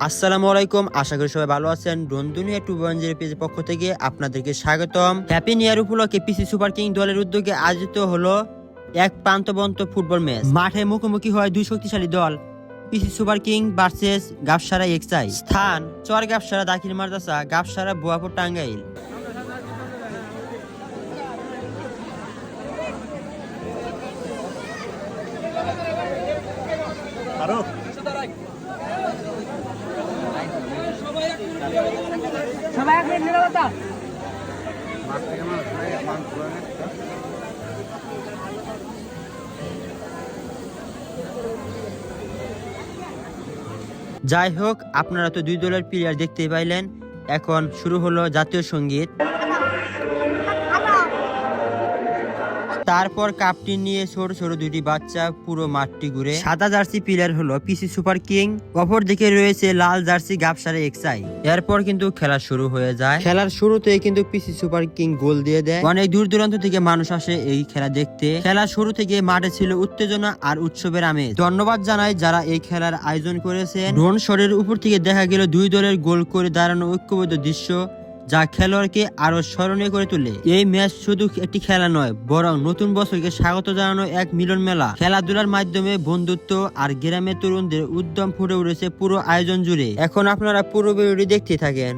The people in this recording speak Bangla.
আসসালামু আলাইকুম, আশা করি সবাই ভালো আছেন। ড্রোন দুনিয়া 2.0 পেজের পক্ষ থেকে আপনাদেরকে স্বাগতম। হ্যাপি নিউ ইয়ার উপলক্ষে পিসি সুপার কিং দলের উদ্যোগে আয়োজিত হলো এক প্রান্তবন্ত ফুটবল ম্যাচ। মাঠে মুখোমুখি হয় দুই শক্তিশালী দল, PC super king versus Gabsara XI. স্থান চর গাবসারা, দাখিল মাদ্রাসা, গাবসারা, বোয়াপুর, টাঙ্গাইল। সবাই এক মিনিট নিরবতা। যাই হোক, আপনারা তো দুই দলের প্লেয়ার দেখতেই পাইলেন। এখন শুরু হলো জাতীয় সঙ্গীত। তারপর কাপটি নিয়ে ছোট ছোট দুটি বাচ্চা পুরো মাঠটি ঘুরে। সাদা জার্সি প্লেয়ার হলো পিসি সুপার কিং, অপর দিকে রয়েছে লাল জার্সি গাবসারা এক্সআই। এরপর কিন্তু খেলা শুরু হয়ে যায়। খেলার শুরুতে কিন্তু পিসি সুপার কিং গোল দিয়ে দেয়। অনেক দূর দূরান্ত থেকে মানুষ আসে এই খেলা দেখতে। খেলার শুরু থেকে মাঠে ছিল উত্তেজনা আর উৎসবের আমেজ। ধন্যবাদ জানাই যারা এই খেলার আয়োজন করেছেন। ড্রোন শটের উপর থেকে দেখা গেল দুই দলের গোল করে দাঁড়ানো ঐক্যবদ্ধ দৃশ্য, যা খেলোয়াড়কে আরো স্মরণীয় করে তোলে। এই ম্যাচ শুধু একটি খেলা নয়, বরং নতুন বছরকে স্বাগত জানানো এক মিলন মেলা। খেলাধুলার মাধ্যমে বন্ধুত্ব আর গ্রামের তরুণদের উদ্যম ফুটে উঠেছে পুরো আয়োজন জুড়ে। এখন আপনারা পুরো ভিডিওটি দেখতে থাকেন।